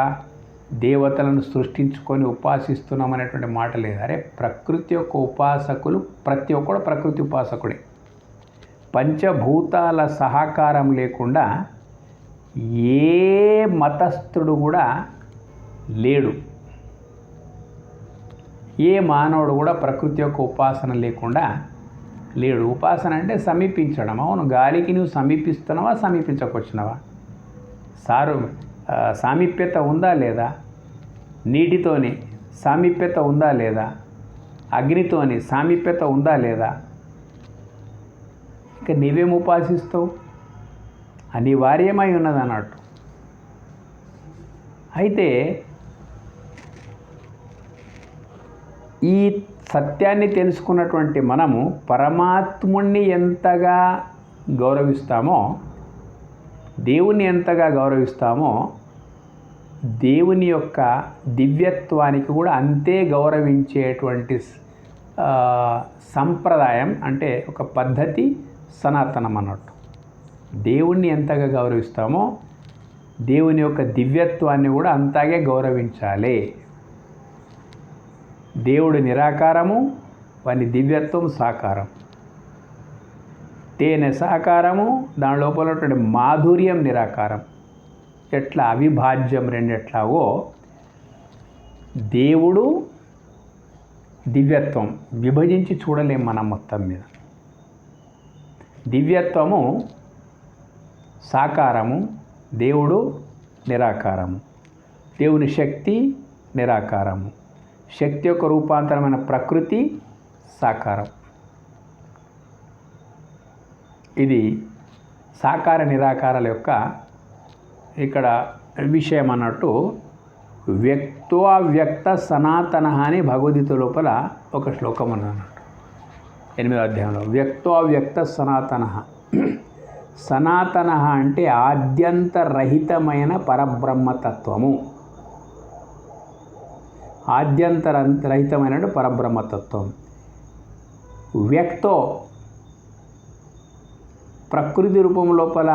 దేవతలను సృష్టించుకొని ఉపాసిస్తున్నాం అనేటువంటి మాట లేదు. అరే ప్రకృతి యొక్క ఉపాసకులు ప్రతి ఒక్కడు ప్రకృతి ఉపాసకుడే. పంచభూతాల సహకారం లేకుండా ఏ మతస్థుడు కూడా లేడు. ఏ మానవుడు కూడా ప్రకృతి యొక్క ఉపాసన లేకుండా లేడు. ఉపాసన అంటే సమీపించడం. అవును, గాలికి నువ్వు సమీపిస్తున్నావా, సమీపించకొచ్చినావా? సామీప్యత ఉందా లేదా? నీటితోని సామీప్యత ఉందా లేదా, అగ్నితోని సామీప్యత ఉందా లేదా, ఇక నీవేం ఉపాసిస్తావు, అనివార్యమై ఉన్నది అన్నట్టు. అయితే ఈ సత్యాన్ని తెలుసుకున్నటువంటి మనము పరమాత్ముణ్ణి ఎంతగా గౌరవిస్తామో, దేవుణ్ణి ఎంతగా గౌరవిస్తామో, దేవుని యొక్క దివ్యత్వానికి కూడా అంతే గౌరవించేటువంటి సంప్రదాయం, అంటే ఒక పద్ధతి సనాతనం అన్నట్టు. దేవుణ్ణి ఎంతగా గౌరవిస్తామో దేవుని యొక్క దివ్యత్వాన్ని కూడా అంతాగే గౌరవించాలి. దేవుడు నిరాకారము, వాని దివ్యత్వం సాకారం. తేనె సాకారము, దాని లోపల ఉన్నటువంటి మాధుర్యం నిరాకారం. ఎట్లా అవిభాజ్యం రెండెట్లాగో దేవుడు దివ్యత్వం విభజించి చూడలేం మనం మొత్తం మీద. దివ్యత్వము సాకారము, దేవుడు నిరాకారము. దేవుని శక్తి నిరాకారము, శక్తి యొక్క రూపాంతరమైన ప్రకృతి సాకారం. ఇది సాకార నిరాకారాల యొక్క ఇక్కడ విషయం అన్నట్టు. వ్యక్తోవ్యక్త సనాతన అని భగవద్గీత లోపల ఒక శ్లోకం అన్నట్టు 8వ అధ్యాయంలో. వ్యక్తోవ్యక్త సనాతన. సనాతన అంటే ఆద్యంతరహితమైన పరబ్రహ్మతత్వము. ఆద్యంతరహితమైన పరబ్రహ్మతత్వం. వ్యక్తో ప్రకృతి రూపం లోపల,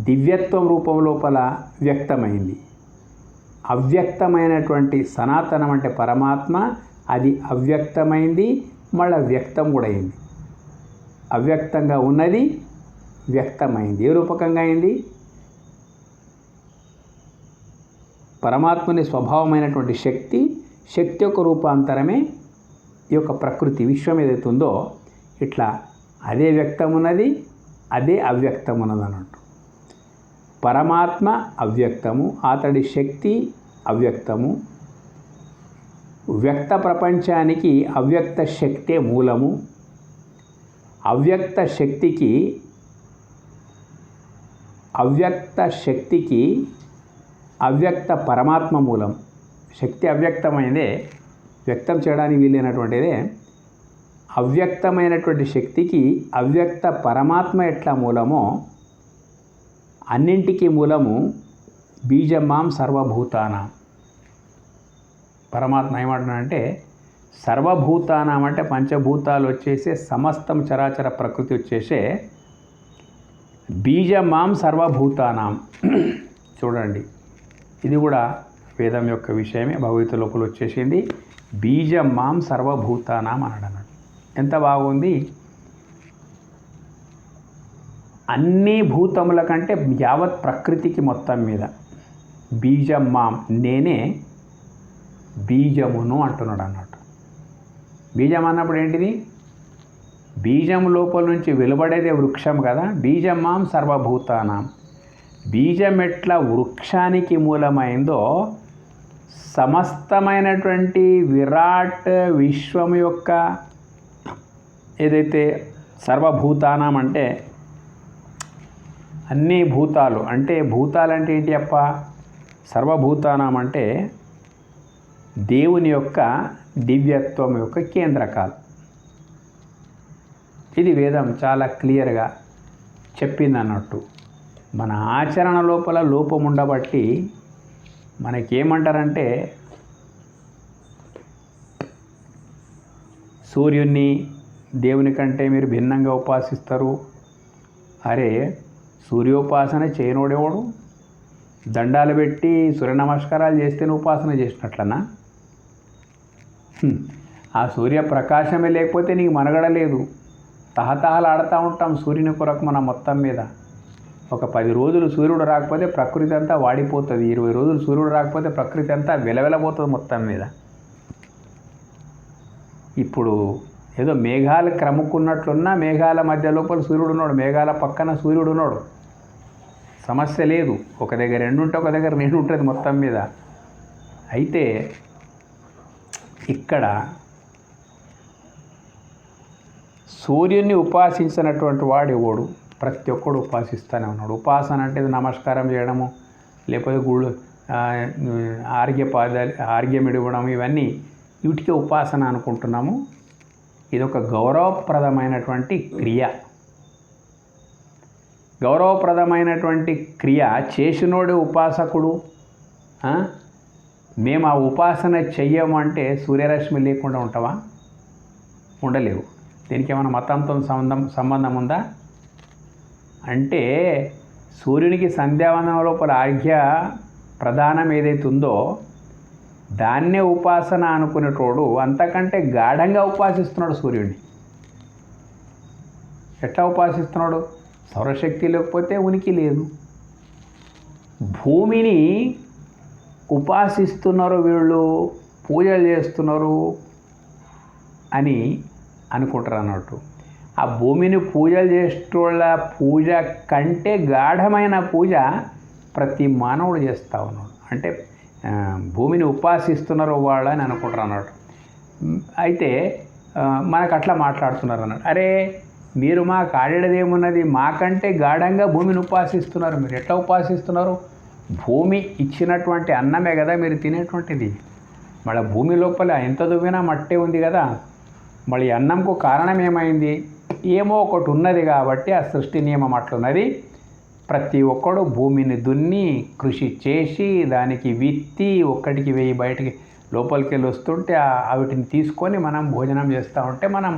దివ్యత్వం రూపం లోపల వ్యక్తమైంది. అవ్యక్తమైనటువంటి సనాతనం అంటే పరమాత్మ, అది అవ్యక్తమైంది, మళ్ళీ వ్యక్తం కూడా అయింది. అవ్యక్తంగా ఉన్నది వ్యక్తమైంది. ఏ రూపకంగా అయింది? పరమాత్మని స్వభావమైనటువంటి శక్తి, శక్తి యొక్క రూపాంతరమే ఈ యొక్క ప్రకృతి, విశ్వం ఏదైతే ఉందో, ఇట్లా అదే వ్యక్తం ఉన్నది, అదే అవ్యక్తం ఉన్నది అన్నట్టు. పరమాత్మ అవ్యక్తము, అతడి శక్తి అవ్యక్తము. వ్యక్త ప్రపంచానికి అవ్యక్త శక్తే మూలము. అవ్యక్త శక్తికి అవ్యక్త పరమాత్మ మూలం. శక్తి అవ్యక్తమైనదే, వ్యక్తం చేయడానికి వీలైనటువంటిదే. అవ్యక్తమైనటువంటి శక్తికి అవ్యక్త పరమాత్మ ఎట్లా మూలమో, అన్నింటికీ మూలము బీజమాం సర్వభూతానాం. పరమాత్మ ఏమంటున్నాడంటే సర్వభూతానాం అంటే పంచభూతాలు వచ్చేసే, సమస్తం చరాచర ప్రకృతి వచ్చేసే బీజమాం సర్వభూతానాం. చూడండి, ఇది కూడా వేదం యొక్క విషయమే, భగవద్గీత లోపల వచ్చేసింది. బీజమాం సర్వభూతానాం అనడం ఎంత బాగుంది. అన్ని భూతముల కంటే యావత్ ప్రకృతికి మొత్తం మీద బీజం మాం, నేనే బీజమును అంటున్నాడు అన్నట్టు. బీజం అన్నప్పుడు ఏంటిది? బీజం లోపల నుంచి వెలువడేదే వృక్షం కదా. బీజం మాం సర్వభూతానాం. బీజం ఎట్లా వృక్షానికి మూలమైందో, సమస్తమైనటువంటి విరాట్ విశ్వం యొక్క ఏదైతే సర్వభూతానాం అంటే అన్ని భూతాలు, అంటే భూతాలంటే ఏంటి అప్ప? సర్వభూతానాం అంటే దేవుని యొక్క దివ్యత్వం యొక్క కేంద్రకాలు. ఇది వేదం చాలా క్లియర్గా చెప్పింది అన్నట్టు. మన ఆచరణ లోపల లోపం ఉండబట్టి మనకేమంటారంటే సూర్యుడిని దేవుని కంటే మీరు భిన్నంగా ఉపాసిస్తారు. అరే, సూర్యోపాసన చేయనోడేవాడు? దండాలు పెట్టి సూర్య నమస్కారాలు చేస్తేనే ఉపాసన చేసినట్లనా? ఆ సూర్య ప్రకాశమే లేకపోతే నీకు మనగడ లేదు. తహతహలాడుతూ ఉంటాం సూర్యుని కొరకు మనం మొత్తం మీద. ఒక 10 రోజులు సూర్యుడు రాకపోతే ప్రకృతి అంతా వాడిపోతుంది. 20 రోజులు సూర్యుడు రాకపోతే ప్రకృతి అంతా వెలవెలబోతుంది మొత్తం మీద. ఇప్పుడు ఏదో మేఘాలు క్రముకున్నట్లున్నా మేఘాల మధ్య లోపల సూర్యుడు ఉన్నాడు, మేఘాల పక్కన సూర్యుడు ఉన్నాడు. సమస్య లేదు. ఒక దగ్గర ఎండు ఉంటే ఒక దగ్గర నీడు ఉంటుంది మొత్తం మీద. అయితే ఇక్కడ సూర్యుని ఉపాసించినటువంటి వాడు ఎవడు? ప్రతి ఒక్కడు ఉపాసిస్తూనే ఉన్నాడు. ఉపాసన అంటే నమస్కారం చేయడము, లేకపోతే గుళ్ళు ఆర్ఘ్యం ఇవ్వడం, ఇవన్నీ వీటికి ఉపాసన అనుకుంటున్నాము. ఇది ఒక గౌరవప్రదమైనటువంటి క్రియ. గౌరవప్రదమైనటువంటి క్రియ చేసినోడు ఉపాసకుడు. మేము ఆ ఉపాసన చెయ్యము అంటే సూర్యరశ్మి లేకుండా ఉంటావా? ఉండలేవు. దీనికి ఏమైనా మతంతో సంబంధం ఉందా? అంటే సూర్యునికి సంధ్యావందనం లోపల ఆర్ఘ్య ప్రధానం ఏదైతే ఉందో దాన్నే ఉపాసన అనుకునేటోడు అంతకంటే గాఢంగా ఉపాసిస్తున్నాడు సూర్యుడిని. ఎట్లా ఉపాసిస్తున్నాడు? సౌరశక్తి లేకపోతే ఉనికి లేదు. భూమిని ఉపాసిస్తున్నారు వీళ్ళు, పూజలు చేస్తున్నారు అని అనుకుంటారు అన్నట్టు. ఆ భూమిని పూజలు చేసేటోళ్ళ పూజ కంటే గాఢమైన పూజ ప్రతి మానవుడు చేస్తూ ఉన్నాడు. అంటే భూమిని ఉపాసిస్తున్నారు వాళ్ళు అని అనుకుంటారు అన్నట్టు. అయితే మనకు అట్లా మాట్లాడుతున్నారు అన్నట్టు. అరే మీరు మాకు ఆడేదేమున్నది, మాకంటే గాఢంగా భూమిని ఉపాసిస్తున్నారు. మీరు ఎట్లా ఉపాసిస్తున్నారు? భూమి ఇచ్చినటువంటి అన్నమే కదా మీరు తినేటువంటిది. మళ్ళీ భూమి లోపల ఎంత దువ్వినా మట్టే ఉంది కదా. మళ్ళీ అన్నంకు కారణం ఏమైంది? ఏమో ఒకటి ఉన్నది కాబట్టి ఆ సృష్టి నియమం అట్లున్నది. ప్రతి ఒక్కడు భూమిని దున్ని కృషి చేసి దానికి విత్తి ఒక్కటికి 1000 బయటికి లోపలికి వెళ్ళి వస్తుంటే వాటిని తీసుకొని మనం భోజనం చేస్తూ ఉంటే మనం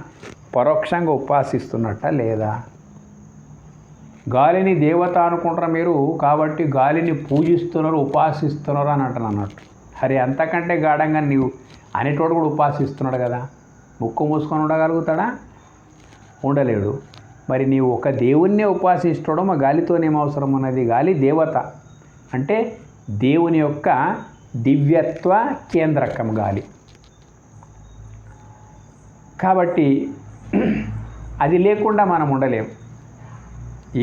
పరోక్షంగా ఉపాసిస్తున్నట్ట లేదా? గాలిని దేవత అనుకుంటారు మీరు, కాబట్టి గాలిని పూజిస్తున్నారు, ఉపాసిస్తున్నారు అని అంటారు అన్నట్టు. అరే అంతకంటే గాఢంగా నీవు అనేటోడు కూడా ఉపాసిస్తున్నాడు కదా. ముక్కు మూసుకొని ఉండగలుగుతాడా? ఉండలేడు. మరి నీవు ఒక దేవుణ్ణే ఉపాసిస్తాడో మా గాలితోనేం అవసరం ఉన్నది? గాలి దేవత అంటే దేవుని యొక్క దివ్యత్వ కేంద్రకం గాలి. కాబట్టి అది లేకుండా మనం ఉండలేము.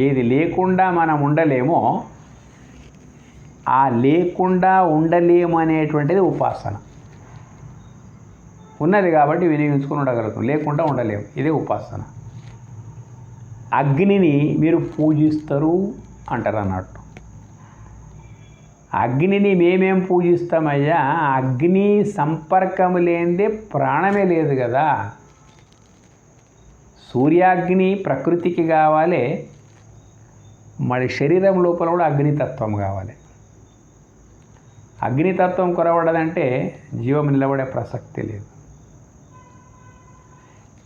ఏది లేకుండా మనం ఉండలేమో ఆ లేకుండా ఉండలేము అనేటువంటిది ఉపాసన. ఉన్నది కాబట్టి వినియోగించుకొని ఉండగలుగుతాం, లేకుండా ఉండలేము. ఇదే ఉపాసన. అగ్నిని మీరు పూజిస్తారు అంటారు అన్నట్టు. అగ్నిని మేమేం పూజిస్తామయ్యా? అగ్ని సంపర్కం లేనిదే ప్రాణమే లేదు కదా. సూర్యాగ్ని ప్రకృతికి కావాలి, మరి శరీరం లోపల కూడా అగ్నితత్వం కావాలి. అగ్నితత్వం కొరవడదంటే జీవం నిలబడే ప్రసక్తి లేదు.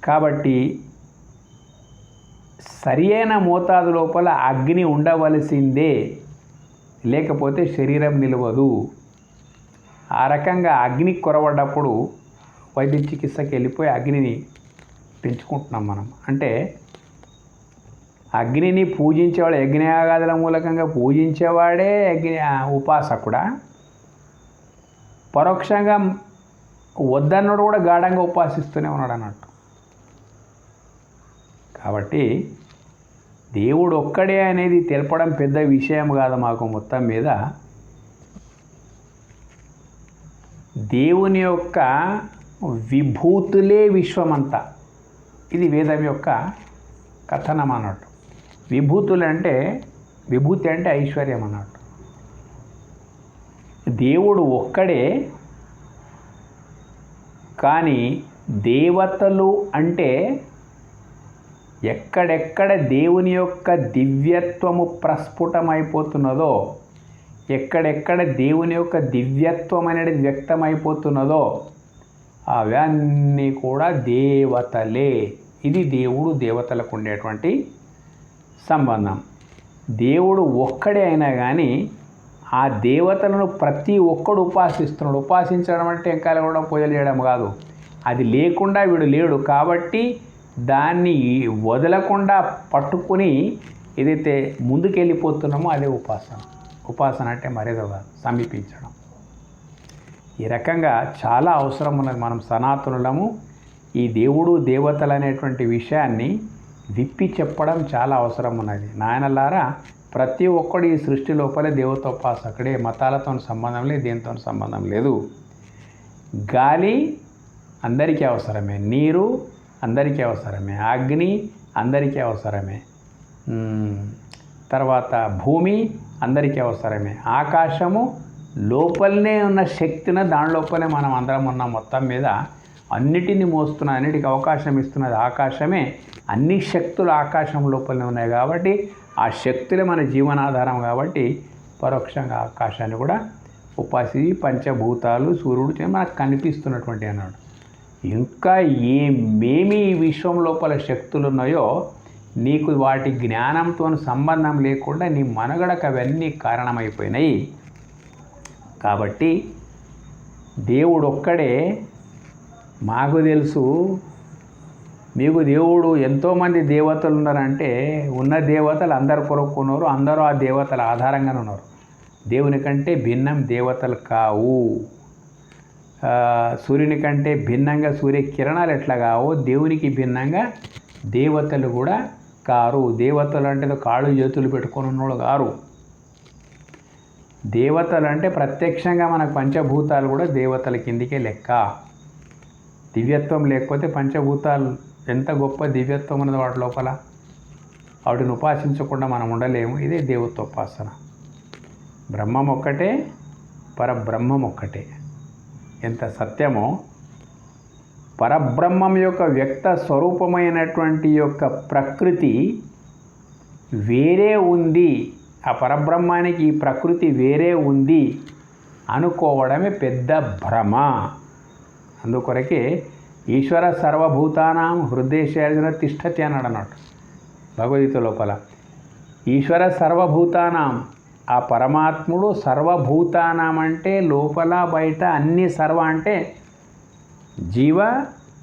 కాబట్టి సరియైన మోతాదు లోపల అగ్ని ఉండవలసిందే, లేకపోతే శరీరం నిలవదు. ఆ రకంగా అగ్ని కొరవడప్పుడు వైద్య చికిత్సకి వెళ్ళిపోయి అగ్నిని పెంచుకుంటున్నాం మనం. అంటే అగ్నిని పూజించేవాడు, యజ్ఞయాగాదుల మూలకంగా పూజించేవాడే ఉపాసకుడా? పరోక్షంగా వద్దన్నోడు కూడా గాఢంగా ఉపాసిస్తూనే ఉన్నాడు అన్నట్టు. కాబట్టి దేవుడు ఒక్కడే అనేది తెలపడం పెద్ద విషయం కాదు మాకు. మొత్తం మీద దేవుని యొక్క విభూతులే విశ్వమంతా. ఇది వేదం యొక్క కథనం అన్నట్టు. విభూతి అంటే ఐశ్వర్యం అన్నట్టు. దేవుడు ఒక్కడే, కానీ దేవతలు అంటే ఎక్కడెక్కడ దేవుని యొక్క దివ్యత్వము ప్రస్ఫుటమైపోతున్నదో, ఎక్కడెక్కడ దేవుని యొక్క దివ్యత్వం అనేది వ్యక్తమైపోతున్నదో అవన్నీ కూడా దేవతలే. ఇది దేవుడు దేవతలకు ఉండేటువంటి సంబంధం. దేవుడు ఒక్కడే అయినా కానీ ఆ దేవతలను ప్రతి ఒక్కడు ఉపాసిస్తున్నాడు. ఉపాసించడం అంటే ఎంకాయలు కూడా పూజలు చేయడం కాదు. అది లేకుండా వీడు లేడు. కాబట్టి దాన్ని వదలకుండా పట్టుకుని ఏదైతే ముందుకెళ్ళిపోతున్నామో అదే ఉపాసన. ఉపాసన అంటే మరేదో కాదు, సమీపించడం. ఈ రకంగా చాలా అవసరం ఉన్నది. మనం సనాతనులము ఈ దేవుడు దేవతలు అనేటువంటి విషయాన్ని విప్పి చెప్పడం చాలా అవసరం ఉన్నది. నాయనలారా ప్రతి ఒక్కడు ఈ సృష్టి లోపలే దేవతోపాసకుడే. మతాలతో సంబంధం లేదు, దేనితో సంబంధం లేదు. గాలి అందరికీ అవసరమే, నీరు అందరికీ అవసరమే, అగ్ని అందరికీ అవసరమే, తర్వాత భూమి అందరికీ అవసరమే, ఆకాశము లోపలనే ఉన్న శక్తిని దాని లోపలే మనం అందరం ఉన్నాం. మొత్తం మీద అన్నిటిని మోస్తున్న, అన్నిటికీ అవకాశం ఇస్తున్నది ఆకాశమే. అన్ని శక్తులు ఆకాశం లోపలనే ఉన్నాయి కాబట్టి ఆ శక్తులే మన జీవనాధారం కాబట్టి పరోక్షంగా ఆకాశాన్ని కూడా ఉపాసి పంచభూతాలు సూర్యుడు మనకు కనిపిస్తున్నటువంటి అన్నాడు. ఇంకా ఏమేమి ఈ విశ్వం లోపల శక్తులు ఉన్నాయో నీకు వాటి జ్ఞానంతో సంబంధం లేకుండా నీ మనుగడకు అవన్నీ కారణమైపోయినాయి. కాబట్టి దేవుడు ఒక్కడే. మాకు తెలుసు, మీకు దేవుడు ఎంతోమంది దేవతలు ఉన్నారంటే ఉన్న దేవతలు అందరు కొనుక్కున్నారు, అందరూ ఆ దేవతల ఆధారంగానే ఉన్నారు. దేవుని కంటే భిన్నం దేవతలు కావు. సూర్యుని కంటే భిన్నంగా సూర్యకిరణాలు ఎట్లా కావో దేవునికి భిన్నంగా దేవతలు కూడా కారు. దేవతలు అంటే కాళ్ళు చేతులు పెట్టుకొని ఉన్నోళ్ళు కారు. దేవతలు అంటే ప్రత్యక్షంగా మనకు పంచభూతాలు కూడా దేవతల కిందికే లెక్క. దివ్యత్వం లేకపోతే పంచభూతాలు ఎంత గొప్ప దివ్యత్వం ఉన్నది వాటి లోపల, వాటిని ఉపాసించకుండా మనం ఉండలేము. ఇదే దేవతోపాసన. బ్రహ్మం ఒక్కటే, పరబ్రహ్మం ఒక్కటే. ఎంత సత్యమో పరబ్రహ్మం యొక్క వ్యక్త స్వరూపమైనటువంటి యొక్క ప్రకృతి వేరే ఉంది, ఆ పరబ్రహ్మానికి ఈ ప్రకృతి వేరే ఉంది అనుకోవడమే పెద్ద భ్రమ. అందుకొరకే ఈశ్వర సర్వభూతానాం హృదయేషు తిష్టతి అన్నాడు అన్నట్టు భగవద్గీత లోపల. ఈశ్వర సర్వభూతానాం, ఆ పరమాత్ముడు సర్వభూతానాం అంటే లోపల బయట అన్ని. సర్వ అంటే జీవ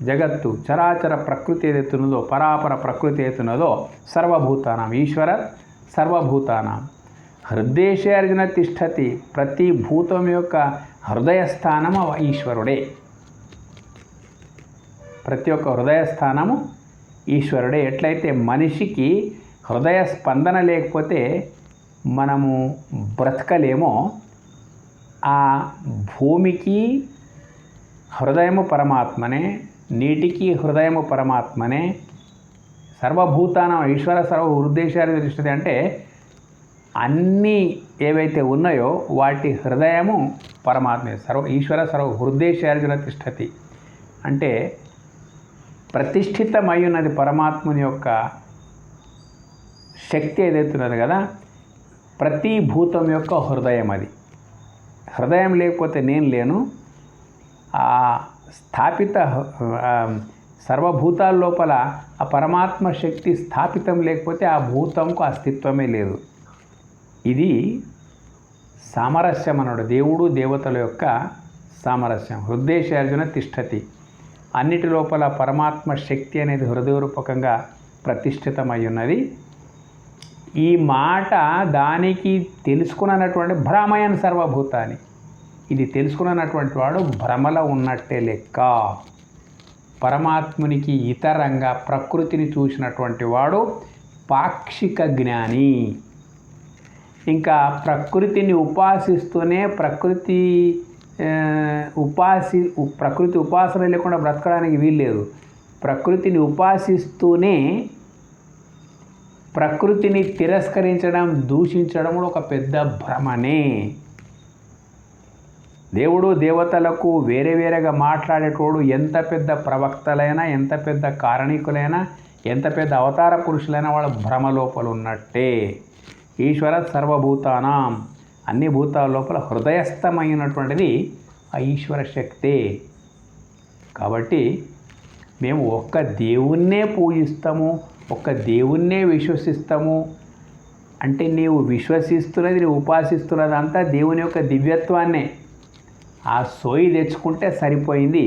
జగత్తు చరాచర ప్రకృతి ఏదైతున్నదో, పరాపర ప్రకృతి ఏదైతున్నదో సర్వభూతానాం. ఈశ్వర సర్వభూతానాం హృదయేషు తిష్టతి. ప్రతి భూతం యొక్క హృదయస్థానము ఈశ్వరుడే. ప్రతి ఒక్క హృదయస్థానము ఈశ్వరుడే. ఎట్లయితే మనిషికి హృదయ స్పందన లేకపోతే మనము బ్రతకలేమో, ఆ భూమికి హృదయము పరమాత్మనే, నీటికి హృదయము పరమాత్మనే, సర్వభూతానం ఈశ్వర సర్వ హృదయేషు తిష్టతి అంటే అన్నీ ఏవైతే ఉన్నాయో వాటి హృదయము పరమాత్మే. ఈశ్వర సర్వ హృదయేషు తిష్టతి అంటే ప్రతిష్ఠితమై ఉన్నది పరమాత్ముని యొక్క శక్తి ఏదైతున్నది కదా, ప్రతి భూతం యొక్క హృదయం అది. హృదయం లేకపోతే నేను లేను. ఆ స్థాపిత సర్వభూతాల లోపల ఆ పరమాత్మ శక్తి స్థాపితం లేకపోతే ఆ భూతంకు అస్తిత్వమే లేదు. ఇది సామరస్యం అన్నాడు. దేవుడు దేవతల యొక్క సామరస్యం. హృదయేషు తిష్టతి. అన్నిటి లోపల పరమాత్మ శక్తి అనేది హృదయరూపకంగా ప్రతిష్ఠితమై ఉన్నది. ఈ మాట దానికి తెలుసుకున్నటువంటి భ్రమయన్ సర్వభూతాన్ని, ఇది తెలుసుకున్నటువంటి వాడు భ్రమలో ఉన్నట్టే లెక్క. పరమాత్మునికి ఇతరంగా ప్రకృతిని చూసినటువంటి వాడు పాక్షిక జ్ఞాని. ఇంకా ప్రకృతిని ఉపాసిస్తూనే ప్రకృతి ఉపాసన లేకుండా బ్రతకడానికి వీల్లేదు. ప్రకృతిని ఉపాసిస్తూనే ప్రకృతిని తిరస్కరించడం, దూషించడం ఒక పెద్ద భ్రమనే. దేవుడు దేవతలకు వేరే వేరేగా మాట్లాడేటోడు ఎంత పెద్ద ప్రవక్తలైనా, ఎంత పెద్ద కారణికులైనా, ఎంత పెద్ద అవతార పురుషులైనా వాళ్ళ భ్రమ లోపల ఉన్నట్టే. ఈశ్వర సర్వభూతానాం అన్ని భూతాల లోపల హృదయస్థమైనటువంటిది ఆ ఈశ్వర శక్తే. కాబట్టి మేము ఒక్క దేవుణ్ణే పూజిస్తాము, ఒక్క దేవుణ్ణే విశ్వసిస్తాము అంటే నీవు విశ్వసిస్తున్నది, నీవు ఉపాసిస్తున్నది అంతా దేవుని యొక్క దివ్యత్వాన్నే. ఆ సోయి తెచ్చుకుంటే సరిపోయింది.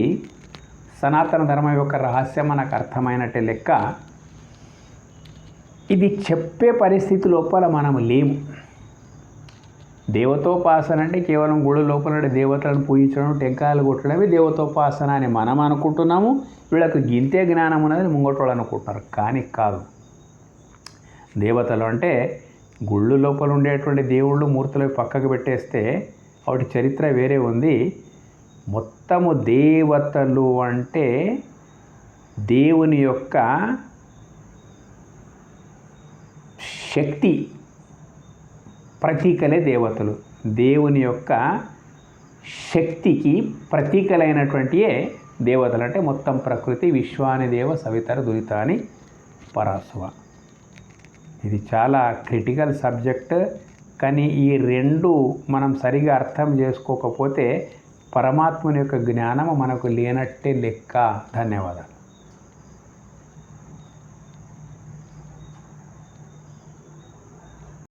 సనాతన ధర్మం యొక్క రహస్యం మనకు అర్థమైనట్టే లెక్క. ఇది చెప్పే పరిస్థితి లోపల మనం లేము. దేవతోపాసన అంటే కేవలం గుడి లోపల దేవతలను పూజించడం, టెంకాయలు కొట్టడమే దేవతోపాసన అని మనం అనుకుంటున్నాము. వీళ్ళకు గింతే జ్ఞానం ఉన్నదని ముంగటోళ్ళు అనుకుంటున్నారు. కానీ కాదు. దేవతలు అంటే గుళ్ళు లోపల ఉండేటువంటి దేవుళ్ళు మూర్తులు పక్కకు పెట్టేస్తే వాటి చరిత్ర వేరే ఉంది. మొత్తము దేవతలు అంటే దేవుని యొక్క శక్తి ప్రతీకలే దేవతలు. దేవుని యొక్క శక్తికి ప్రతీకలైనటువంటియే దేవతలు. అంటే మొత్తం ప్రకృతి విశ్వాని దేవ సవితర దురితాని పరాశవ. ఇది చాలా క్రిటికల్ సబ్జెక్ట్. కానీ ఈ రెండు మనం సరిగా అర్థం చేసుకోకపోతే పరమాత్మని యొక్క జ్ఞానము మనకు లేనట్టే లెక్క. ధన్యవాదాలు.